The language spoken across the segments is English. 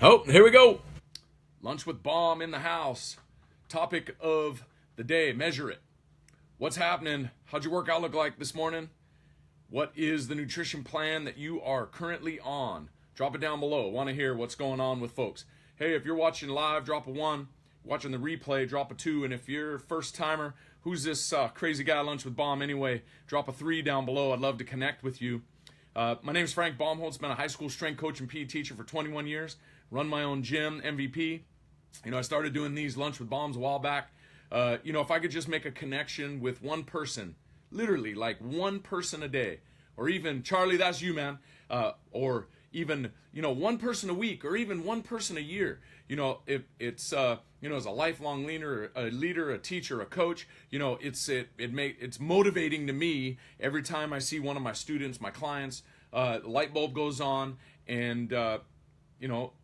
Oh, here we go. Lunch with Baum in the house. Topic of the day, measure it. What's happening? How'd your workout look like this morning? What is the nutrition plan that you are currently on? Drop it down below. Want to hear what's going on with folks. Hey, if you're watching live, drop a 1. Watching the replay, drop a 2. And if you're a first timer, who's this crazy guy Lunch with Baum anyway? Drop a 3 down below. I'd love to connect with you. My name's Frank Baumholtz. Been a high school strength coach and PE teacher for 21 years. Run my own gym, MVP. I started doing these Lunch with Baums a while back. If I could just make a connection with one person, literally like one person a day, or even, Charlie, that's you, man, or even, one person a week, or even one person a year. If it's, as a lifelong leader, a teacher, a coach, it's motivating to me every time I see one of my students, my clients, the light bulb goes on, and,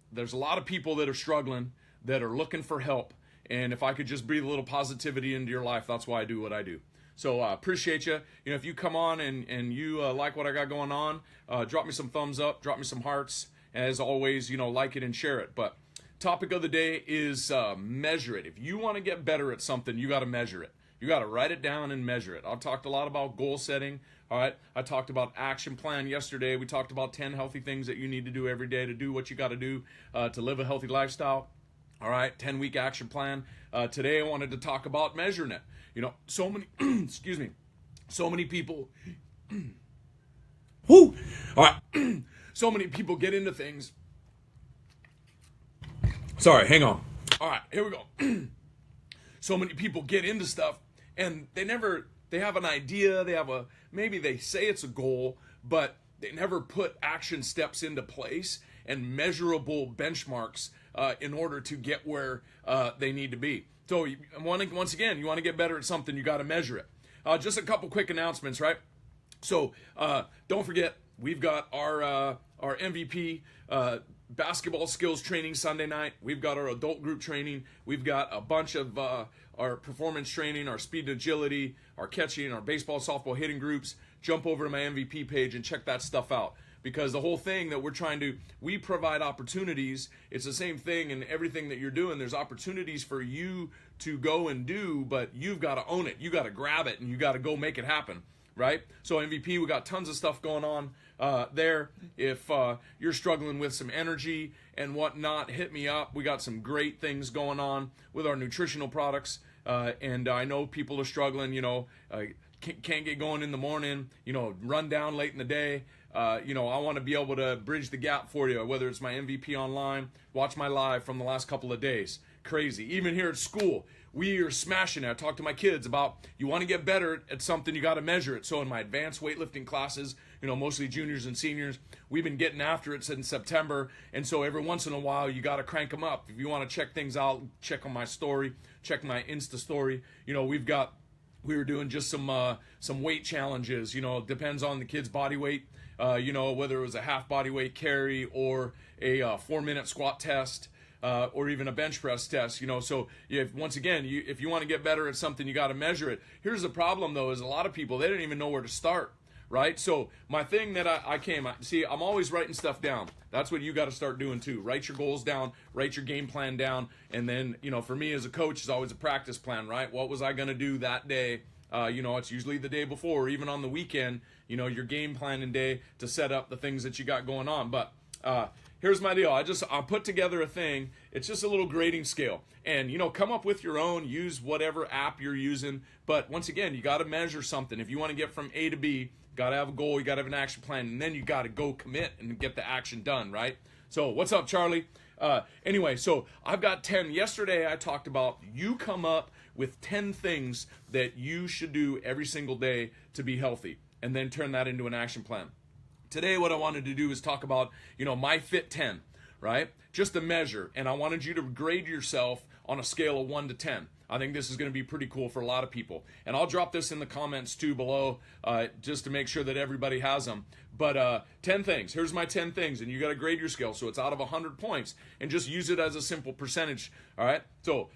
there's a lot of people that are struggling, that are looking for help. And if I could just breathe a little positivity into your life, that's why I do what I do. So I appreciate you. If you come on and you like what I got going on, drop me some thumbs up, drop me some hearts. As always, like it and share it. But topic of the day is measure it. If you want to get better at something, you got to measure it. You got to write it down and measure it. I've talked a lot about goal setting. All right. I talked about action plan yesterday. We talked about 10 healthy things that you need to do every day to do what you got to do to live a healthy lifestyle. All right. 10-week action plan. Today I wanted to talk about measuring it. So many, so many people, whoo. All right. So many people get into things. Sorry, hang on. All right, here we go. So many people get into stuff and they have an idea, maybe they say it's a goal, but they never put action steps into place and measurable benchmarks in order to get where they need to be. So once again, you want to get better at something, you got to measure it. Just a couple quick announcements, right? So don't forget, we've got our MVP basketball skills training Sunday night. We've got our adult group training. We've got a bunch of our performance training, our speed and agility, our catching, our baseball, softball hitting groups. Jump over to my MVP page and check that stuff out. Because the whole thing that we provide opportunities. It's the same thing in everything that you're doing. There's opportunities for you to go and do, but you've got to own it. You got to grab it and you got to go make it happen, right? So MVP, we got tons of stuff going on there. If you're struggling with some energy and whatnot, hit me up. We got some great things going on with our nutritional products. And I know people are struggling, can't get going in the morning, run down late in the day. I want to be able to bridge the gap for you, whether it's my MVP online, watch my live from the last couple of days. Crazy. Even here at school, we are smashing it. I talk to my kids about, you want to get better at something, you got to measure it. So in my advanced weightlifting classes, mostly juniors and seniors, we've been getting after it since September. And so every once in a while, you got to crank them up. If you want to check things out, check on my story, check my Insta story. We were doing just some weight challenges, depends on the kid's body weight. Whether it was a half body weight carry or a 4-minute squat test, or even a bench press test, So once again, if you want to get better at something, you got to measure it. Here's the problem, though, is a lot of people, they don't even know where to start, right? So my thing that I'm always writing stuff down. That's what you got to start doing too. Write your goals down, write your game plan down, and then, for me as a coach, it's always a practice plan, right? What was I going to do that day? It's usually the day before, or even on the weekend, your game planning day to set up the things that you got going on. But here's my deal. I put together a thing. It's just a little grading scale. And, come up with your own, use whatever app you're using. But once again, you got to measure something. If you want to get from A to B, you got to have a goal, you got to have an action plan, and then you got to go commit and get the action done, right? So what's up, Charlie? Anyway, so I've got 10. Yesterday I talked about you come up with 10 things that you should do every single day to be healthy, and then turn that into an action plan. Today what I wanted to do is talk about, my Fit 10, right? Just a measure, and I wanted you to grade yourself on a scale of 1 to 10. I think this is going to be pretty cool for a lot of people. And I'll drop this in the comments too below just to make sure that everybody has them. But 10 things. Here's my 10 things, and you got to grade your scale. So it's out of 100 points, and just use it as a simple percentage. All right? So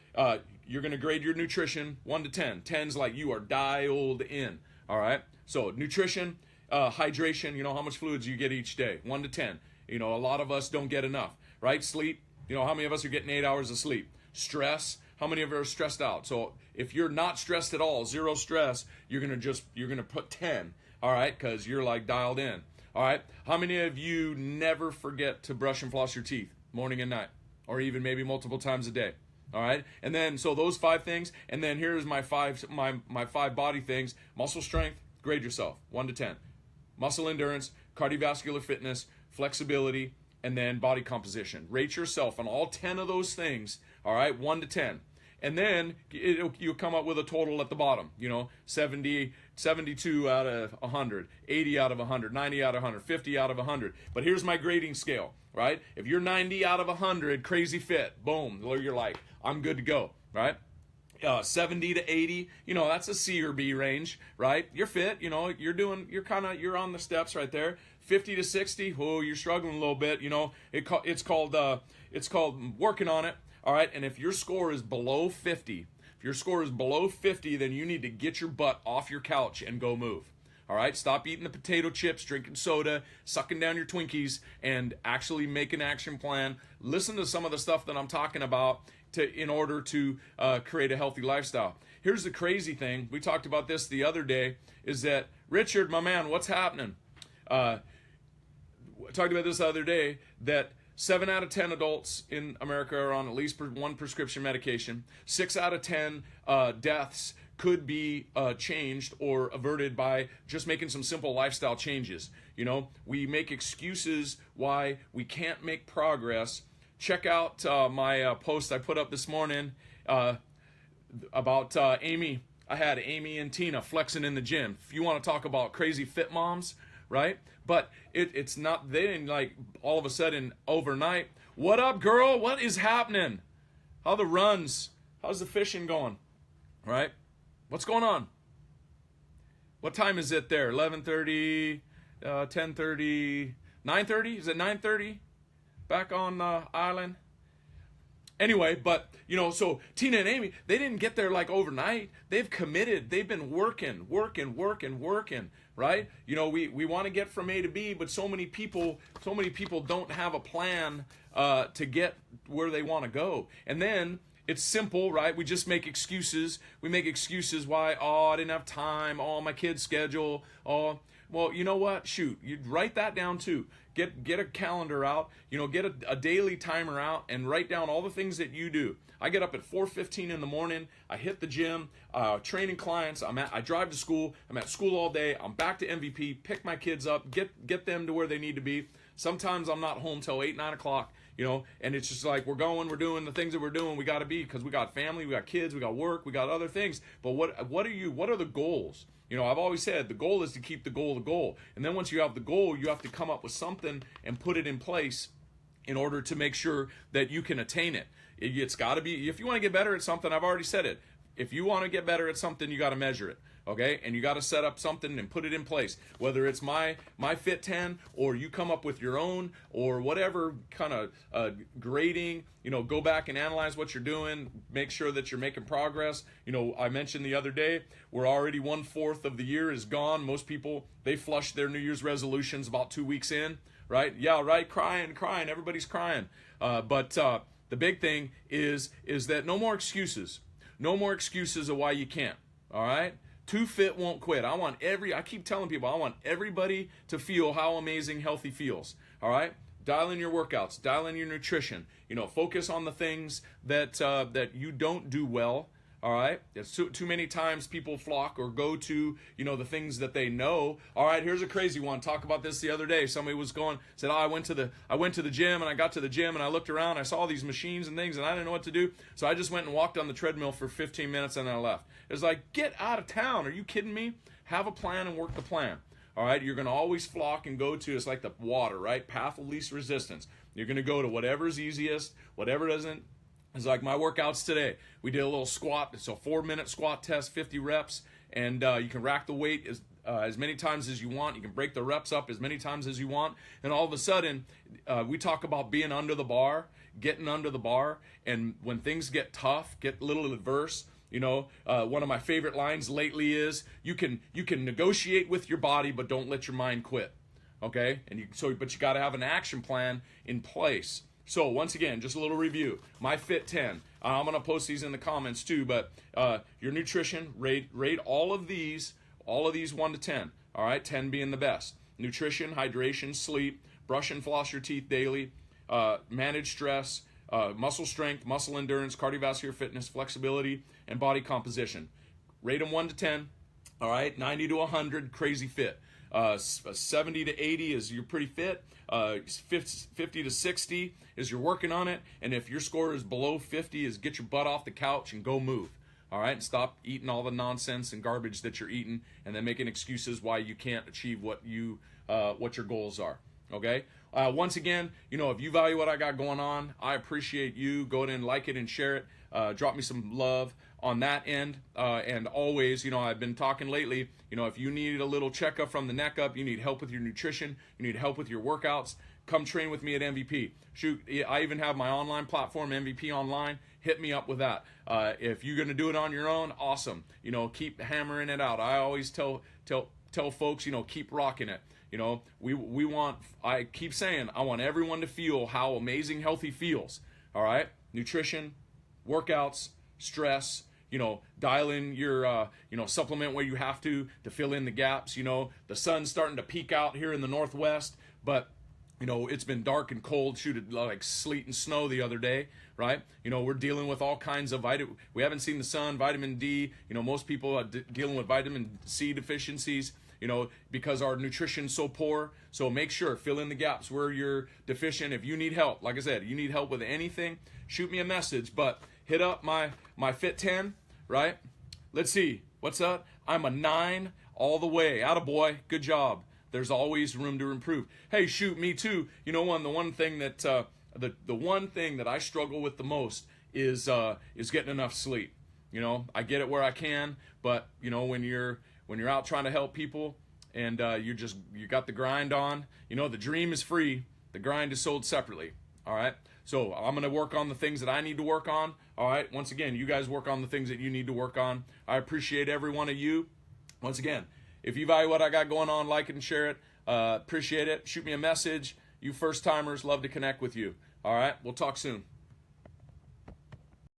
you're going to grade your nutrition 1 to 10. 10's like you are dialed in. All right? So nutrition, hydration, how much fluids you get each day. 1 to 10. A lot of us don't get enough, right? Sleep, You know, how many of us are getting 8 hours of sleep? Stress. How many of you are stressed out? So if you're not stressed at all, zero stress, you're gonna put 10. All right, because you're like dialed in. All right. How many of you never forget to brush and floss your teeth morning and night, or even maybe multiple times a day? All right. And then so those 5 things, and then here's my five body things: muscle strength, grade yourself 1 to 10; muscle endurance, cardiovascular fitness, flexibility, and then body composition. Rate yourself on all 10 of those things. All right, 1 to 10. And then you'll come up with a total at the bottom, 70, 72 out of 100, 80 out of 100, 90 out of 100, 50 out of 100. But here's my grading scale, right? If you're 90 out of 100, crazy fit, boom, you're like, I'm good to go, right? 70 to 80, that's a C or B range, right? You're fit, you're on the steps right there. 50 to 60, whoa, you're struggling a little bit, it's called working on it. All right, and if your score is below 50, then you need to get your butt off your couch and go move. All right, stop eating the potato chips, drinking soda, sucking down your Twinkies, and actually make an action plan. Listen to some of the stuff that I'm talking about in order to create a healthy lifestyle. Here's the crazy thing. We talked about this the other day, is that, Richard, my man, what's happening? I talked about this the other day, that 7 out of 10 adults in America are on at least one prescription medication. 6 out of 10 deaths could be changed or averted by just making some simple lifestyle changes. We make excuses why we can't make progress. Check out my post I put up this morning about Amy. I had Amy and Tina flexing in the gym. If you want to talk about crazy fit moms, right? But it's not, they didn't like all of a sudden overnight. What up, girl? What is happening? How the runs? How's the fishing going? Right? What's going on? What time is it there? 11:30, 10:30, 9:30? Is it 9:30? Back on the island? Anyway, but, so Tina and Amy, they didn't get there like overnight. They've committed. They've been working, right? We want to get from A to B, but so many people don't have a plan to get where they want to go. And then it's simple, right? We just make excuses. We make excuses why, I didn't have time. My kid's schedule. Well, you know what? Shoot, you write that down too. Get a calendar out, get a daily timer out and write down all the things that you do. I get up at 4:15 in the morning. I hit the gym, training clients. I drive to school. I'm at school all day. I'm back to MVP, pick my kids up, get them to where they need to be. Sometimes I'm not home till 8, 9 o'clock, and it's just like we're doing the things that we're doing. We got to be, because we got family, we got kids, we got work, we got other things. But what are the goals? I've always said the goal is to keep the goal. And then once you have the goal, you have to come up with something and put it in place in order to make sure that you can attain it. It's got to be, if you want to get better at something, I've already said it. If you want to get better at something, you got to measure it. Okay, and you got to set up something and put it in place. Whether it's my Fit 10, or you come up with your own, or whatever kind of grading. Go back and analyze what you're doing. Make sure that you're making progress. I mentioned the other day, we're already 1/4 of the year is gone. Most people, they flush their New Year's resolutions about 2 weeks in, right? Yeah, right. Crying. Everybody's crying. But the big thing is that no more excuses. No more excuses of why you can't. All right. Too fit won't quit. I keep telling people, I want everybody to feel how amazing healthy feels. All right? Dial in your workouts, dial in your nutrition. Focus on the things that you don't do well. All right? It's too many times people flock or go to, the things that they know. All right, here's a crazy one. Talk about this the other day. Somebody said, I went to the gym, and I got to the gym and I looked around, I saw these machines and things and I didn't know what to do. So I just went and walked on the treadmill for 15 minutes and then I left. It's like, get out of town. Are you kidding me? Have a plan and work the plan. All right, you're going to always flock and go to, it's like the water, right? Path of least resistance. You're going to go to whatever's easiest, whatever doesn't. It's like my workouts today. We did a little squat. It's a 4-minute squat test, 50 reps, and you can rack the weight as many times as you want. You can break the reps up as many times as you want. And all of a sudden, we talk about being under the bar, getting under the bar, and when things get tough, get a little adverse. One of my favorite lines lately is, you can negotiate with your body, but don't let your mind quit. Okay, but you got to have an action plan in place. So once again, just a little review. My Fit 10. I'm going to post these in the comments too, but your nutrition, rate all of these 1 to 10. All right, 10 being the best. Nutrition, hydration, sleep, brush and floss your teeth daily, manage stress, muscle strength, muscle endurance, cardiovascular fitness, flexibility, and body composition. Rate them 1 to 10. All right, 90 to 100, crazy fit. 70 to 80 is you're pretty fit. 50 to 60 is you're working on it. And if your score is below 50, is get your butt off the couch and go move. All right, and stop eating all the nonsense and garbage that you're eating, and then making excuses why you can't achieve what your goals are. Okay. Once again, if you value what I got going on, I appreciate you. Go ahead and like it and share it. Drop me some love on that end. And always, I've been talking lately, if you need a little checkup from the neck up, you need help with your nutrition, you need help with your workouts, come train with me at MVP. Shoot, I even have my online platform, MVP Online. Hit me up with that. If you're going to do it on your own, awesome. Keep hammering it out. I always tell folks, keep rocking it. I keep saying, I want everyone to feel how amazing healthy feels. All right? Nutrition, workouts, stress, dial in your, supplement where you have to fill in the gaps. The sun's starting to peak out here in the Northwest, but, it's been dark and cold, like sleet and snow the other day, right? We're dealing with all kinds of we haven't seen the sun, vitamin D. Most people are dealing with vitamin C deficiencies, because our nutrition's so poor. So make sure, fill in the gaps where you're deficient. If you need help, like I said, you need help with anything, shoot me a message, but hit up my Fit 10, right? Let's see, what's up? I'm a 9 all the way. Attaboy, good job. There's always room to improve. Hey, shoot, me too. The one thing that the one thing that I struggle with the most is getting enough sleep. I get it where I can, but when you're out trying to help people and you got the grind on, the dream is free, the grind is sold separately. All right. So I'm going to work on the things that I need to work on. All right. Once again, you guys work on the things that you need to work on. I appreciate every one of you. Once again, if you value what I got going on, like it and share it. Appreciate it. Shoot me a message. You first timers, love to connect with you. All right. We'll talk soon.